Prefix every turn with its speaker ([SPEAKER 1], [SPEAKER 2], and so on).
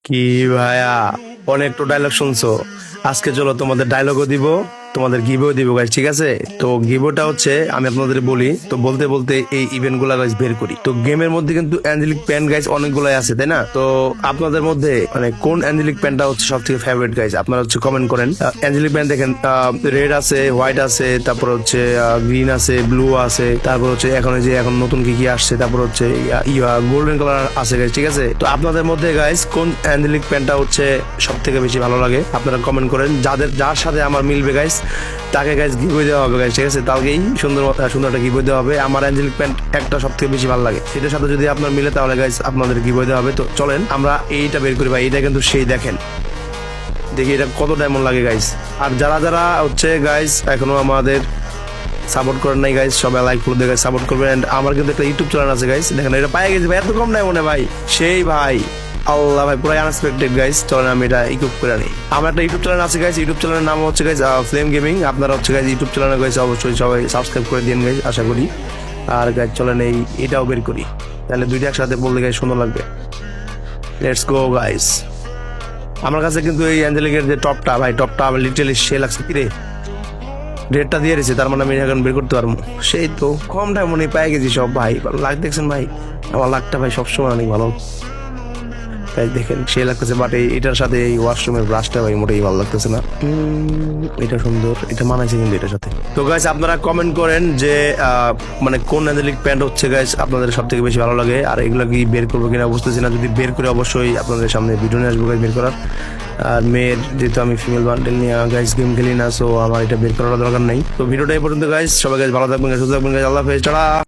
[SPEAKER 1] কি ভাইয়া, অনেক তো ডায়লগ শুনছো। আজকে চলো তোমাদের ডায়লগও দিব, তোমাদের গিভও দিব গাইস, ঠিক আছে? তো গিভটা হচ্ছে, আমি আপনাদের বলি, তো বলতে বলতে এই ইভেন্ট গুলা গাইস বের করি। তো গেমের মধ্যে কিন্তু অ্যাঞ্জেলিক প্যান গাইস অনেকগুলাই আছে, তাই না? তো আপনাদের মধ্যে মানে কোন অ্যাঞ্জেলিক প্যানটা হচ্ছে সব থেকে ফেভারিট গাইস, আপনারা হচ্ছে কমেন্ট করেন। অ্যাঞ্জেলিক প্যান দেখেন, রেড আছে, হোয়াইট আছে, তারপর হচ্ছে গ্রিন আছে, ব্লু আছে, তারপর হচ্ছে এখন নতুন কি কি আসছে, তারপর হচ্ছে গোল্ডেন কালার আছে গাইস, ঠিক আছে? তো আপনাদের মধ্যে গাইস কোন অ্যাঞ্জেলিক প্যানটা হচ্ছে সব থেকে বেশি ভালো লাগে আপনারা কমেন্ট করেন। যার সাথে আমার মিলবে গাইস, তাকে গাইস গিভওয়ে দেওয়া হবে গাইস, ঠিক আছে? তাকেই সুন্দর একটা গিভওয়ে দেওয়া হবে। আমার অ্যাঞ্জেলিক প্যান্ট একটা সব থেকে বেশি ভালো লাগে, এটার সাথে যদি আপনার মিলে তাহলে গাইস আপনাদের গিভওয়ে দেওয়া হবে। তো চলেন আমরা এইটা বের করি ভাই। এটা কিন্তু সেই দেখেন, দেখি এটা কত ডায়মন্ড লাগে গাইস। আর যারা যারা হচ্ছে গাইস এখনো আমাদের সাপোর্ট করেন নাই গাইস, সবাই লাইক করে দিয়ে সাপোর্ট করবেন। And আমার কিন্তু একটা ইউটিউব চ্যানেল আছে গাইস, দেখেন এটা পাই গেছি ভাই, এত কম ডায়মন্ডে ভাই, সেই ভাই আল্লাহ ভাই, পুরো আনএক্সপেক্টেড গাইস। চলেন আমি এটা ইকুইপ করে নিই। আমার একটা ইউটিউব চ্যানেল আছে গাইস, ইউটিউব চ্যানেলের নাম হচ্ছে গাইস ফ্লেম গেমিং। আপনারা হচ্ছে গাইস ইউটিউব চ্যানেলে গাইস অবশ্যই সবাই সাবস্ক্রাইব করে দিন গাইস, আশা করি। আর গাইস চলেন এটাও বের করি, তাহলে দুইটা একসাথে বললে গাইস সুন্দর লাগবে। Let's go guys. আমার কাছে কিন্তু এই অ্যাঞ্জেলিকের যে টপটা ভাই, টপটা আমার লিটারালি সে লাগছে। কি রে, রেটটা দিয়ে দিয়েছে, তার মানে আমি এখন বের করতে পারবো। সেই তো কম টাইম মনে পেয়ে গেছি সব ভাই। লাখ দেখছেন ভাই, আমার লাখটা ভাই সবসময় অনেক ভালো তাই দেখেন সে লাগতেছে। বাট এটার সাথে এই ওয়াশরুমের ব্রাশটা ভাই মোটেই ভালো লাগতেছে না। এটা সুন্দর, এটা মানাইছে কিন্তু এটার সাথে। তো গাইস আপনারা কমেন্ট করেন যে মানে কোন অ্যাঞ্জেলিক প্যান্ট হচ্ছে গাইস আপনাদের সব থেকে বেশি ভালো লাগে। আর এগুলো কি বের করবো কিনা বুঝতেছি না, যদি বের করে অবশ্যই আপনাদের সামনে ভিডিও নিয়ে আসবো গাইস বের করার। আর মেয়ের যেহেতু আমি ফিমেল বান্ডেল নিয়ে গাইস গেম খেলি না, সো আমার এটা বের করার দরকার নাই। তো ভিডিওটা এই পর্যন্ত গাইস, সবাই গাইস ভালো থাকবেন, সুস্থ থাকবেন গাইস, আল্লাহ হাফেজ, টাটা।